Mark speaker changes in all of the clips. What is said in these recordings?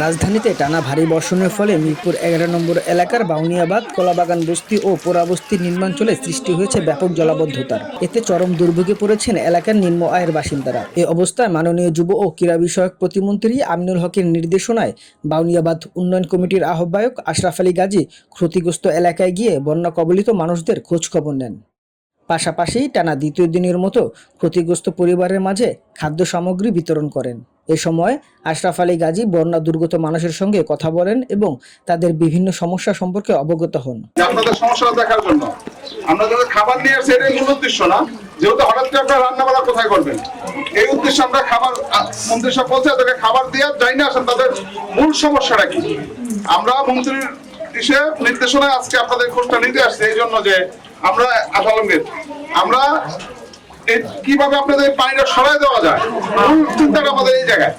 Speaker 1: রাজধানীতে টানা ভারী বর্ষণের ফলে মিরপুর ১১ নম্বর এলাকার বাউনিয়াবাদ, কলাবাগান বস্তি ও পোড়াবস্তির নির্মাঞ্চলে সৃষ্টি হয়েছে ব্যাপক জলাবদ্ধতার। এতে চরম দুর্ভোগে পড়েছেন এলাকার নিম্ন আয়ের বাসিন্দারা। এ অবস্থায় মাননীয় যুব ও ক্রীড়া বিষয়ক প্রতিমন্ত্রী আমিনুল হকের নির্দেশনায় বাউনিয়াবাদ উন্নয়ন কমিটির আহ্বায়ক আশরাফ আলী গাজী ক্ষতিগ্রস্ত এলাকায় গিয়ে বন্যা কবলিত মানুষদের খোঁজখবর নেন। পাশাপাশি টানা দ্বিতীয় দিনের মতো ক্ষতিগ্রস্ত পরিবারের মাঝে খাদ্য সামগ্রী বিতরণ করেন। এ সময় আশরাফ আলী গাজী বন্যা দুর্গত মানুষের সঙ্গে কথা বলেন এবং তাদের বিভিন্ন সমস্যা সম্পর্কে অবগত হন।
Speaker 2: আপনাদের সমস্যা দেখার জন্য আমরা যাদের খাবার নিয়ে আসছি এটাই মূল উদ্দেশ্য না, যেহেতু হঠাৎ করে আপনারা রান্না বান্না কোথায় করবেন এই উদ্দেশ্যে আমরা খাবার মন্ত্রী সব বলছে তাদেরকে খাবার দিয়ে যাই না আসেন তাদের মূল সমস্যাটা কি। আমরা মন্ত্রীর হিসেবে নির্দেশনায় আজকে আপনাদের খোঁজটা নিতে আসছি এই জন্য যে আমরা আলমগীর আমরা কিভাবে আপনাদের পানিটা সরাই দেওয়া যায় মূল চিন্তাটা আমাদের এই জায়গায়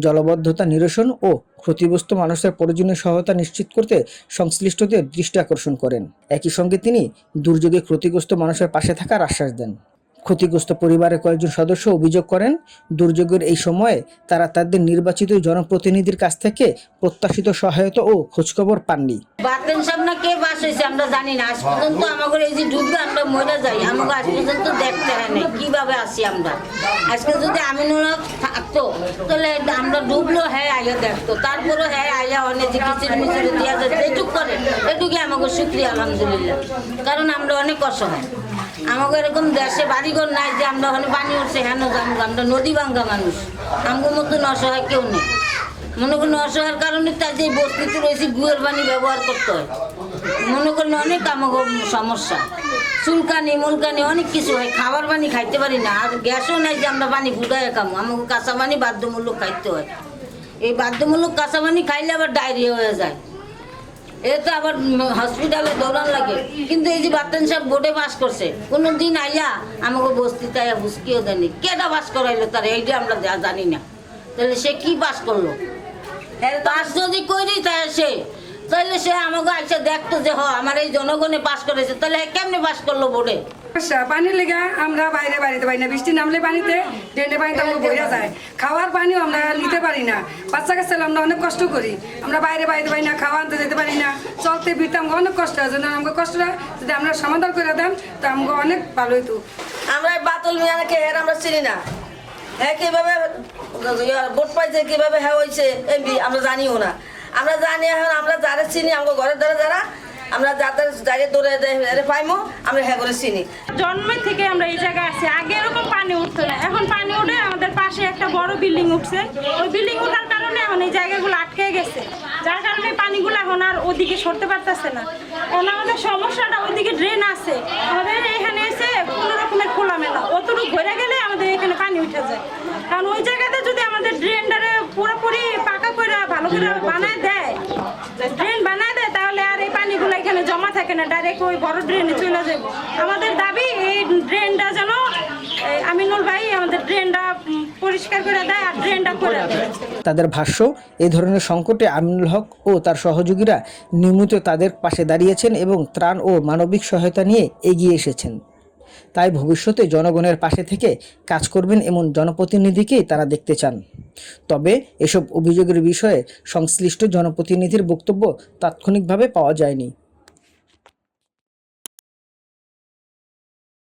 Speaker 1: জলবদ্ধতা নিরসন ও ক্ষতিগ্রস্ত মানুষের প্রয়োজনীয় সহায়তা নিশ্চিত করতে সংশ্লিষ্টদের দৃষ্টি আকর্ষণ করেন। একই সঙ্গে তিনি দুর্যোগে ক্ষতিগ্রস্ত মানুষের পাশে থাকার আশ্বাস দেন। ক্ষতিগ্রস্ত পরিবারের কয়েকজন সদস্য অভিযোগ করেন, দুর্যোগের এই সময়ে তারা তাদের নির্বাচিত জনপ্রতিনিধির কাছ থেকে প্রত্যাশিত সহায়তা ও খোঁজখবর পাননি।
Speaker 3: বাতেন সাহেব না কে বাস হয়েছে আমরা জানি না, আজ পর্যন্ত আমাদের এই যে ডুববে আমরা মরে যাই, আমাকে আজ পর্যন্ত দেখতে হয় না কিভাবে আসি আমরা। আজকে যদি আমিনুল হক থাকতো তাহলে আমরা ডুবলো হ্যাঁ আইয়া দেখতো, তারপরে হ্যাঁ আইয়া অনেক যে কিচির মিচির দিয়া যায় যেটুক করে এটুকুই আমাকে শুক্রিয়া আলহামদুলিল্লাহ, কারণ আমরা অনেক অসহায়। আমাকে এরকম দেশে বাড়িঘর নাই যে আমরা ওখানে পানি উঠছে হ্যাঁ জানবো, আমরা নদী ভাঙ্গা মানুষ, আমার মতন অসহায় কেউ নেই। মনে করেন অসহায়ের কারণে তার যে বস্তিতে রয়েছে গুয়ের পানি ব্যবহার করতে হয়। মনে করেন অনেক আমাকে সমস্যা, চুলকানি মুলকানি অনেক কিছু হয়, খাবার পানি খাইতে পারি না, আর গ্যাসও নাই যে আমরা পানি ফুটাই খামো, আমাকে কাঁচা পানি বাধ্যমূলক খাইতে হয়। এই বাধ্যমূলক কাঁচা পানি খাইলে আবার ডায়রিয়া হয়ে যায়, এতে আবার হসপিটালে দৌড়ান লাগে। কিন্তু এই যে বাতেন সাহেব বোর্ডে পাস করছে, কোনো দিন আইয়া আমাকে বস্তিতে আইয়া হুসকিও দেয়নি, কেটা পাস করাইলো তার এইটা আমরা জানি না। তাহলে সে কি পাস করলো? পাস যদি করি তাহলে সে আমাকে আইসা দেখতো যে আমার এই জনগণে পাস করেছে, তাহলে কেমনে পাস করলো বোর্ডে?
Speaker 4: পানির লেগে আমরা বাইরে বাড়িতে পারি না, বৃষ্টি নামলে পানিতে ড্রেনে পানিতে আমাকে বইয়া যায়, খাওয়ার পানিও আমরা নিতে পারি না। বাচ্চা কাচ্চা আমরা অনেক কষ্ট করি, আমরা বাইরে বাড়িতে পারি না, খাওয়া আনতে যেতে পারি না, চলতে ফিরতে আমাকে অনেক কষ্ট হয়। জন্য আমাকে কষ্টটা যদি আমরা সমাধান করে দেন তো আমাকে অনেক ভালো হইতো।
Speaker 5: আমরা বাতুল মিয়াকে হের আমরা চিনি না, হ্যাঁ কিভাবে ভোট পাইছে কিভাবে হ্যাঁ হয়েছে এমপি আমরা জানিও না। আমরা জানি এখন আমরা যারা চিনি আমাকে ঘরের দ্বারা যারা আমরা যাদের যাদের দৌড়ে পাইমো আমরা হ্যাঁ করে চিনি।
Speaker 6: জন্মের থেকে আমরা এই জায়গায় আছি, আগে এরকম পানি উঠতো না, এখন পানি উঠে আমাদের পাশে একটা বড় বিল্ডিং উঠছে, ওই বিল্ডিং ওঠার কারণে এখন এই জায়গাগুলো আটকে গেছে, যার কারণে পানিগুলো এখন আর ওদিকে সরতে পারতেছে না। এখন আমাদের সমস্যাটা ওইদিকে ড্রেন আছে, আমাদের এখানে এসে কোনো রকমের খোলামেলা অতটুকু ঘুরে গেলে আমাদের এখানে পানি উঠে যায়। কারণ ওই জায়গাতে যদি আমাদের ড্রেনটারে পুরোপুরি পাকা করে ভালো করে বানায় দেয়, ড্রেন বানায় দেয়, তাহলে আর এই পানিগুলো এখানে জমা থাকে না, ডাইরেক্ট ওই বড় ড্রেনে চলে যাবে। আমাদের দাবি এই ড্রেনটা যেন আমিনুল ভাই আমাদের ড্রেনটা পরিষ্কার করে দেয় আর ড্রেনটা করে দেয়।
Speaker 1: তাদের ভাষ্য, এই ধরনের সংকটে আমিনুল হক ও তার সহযোগীরা নিয়মিত তাদের পাশে দাঁড়িয়েছেন এবং ত্রাণ ও মানবিক সহায়তা নিয়ে এগিয়ে এসেছেন। তাই ভবিষ্যতে জনগণের পাশে থেকে কাজ করবেন এমন জনপ্রতিনিধিকেই তারা দেখতে চান। তবে এসব অভিযোগের বিষয়ে সংশ্লিষ্ট জনপ্রতিনিধির বক্তব্য তাৎক্ষণিকভাবে পাওয়া যায়নি।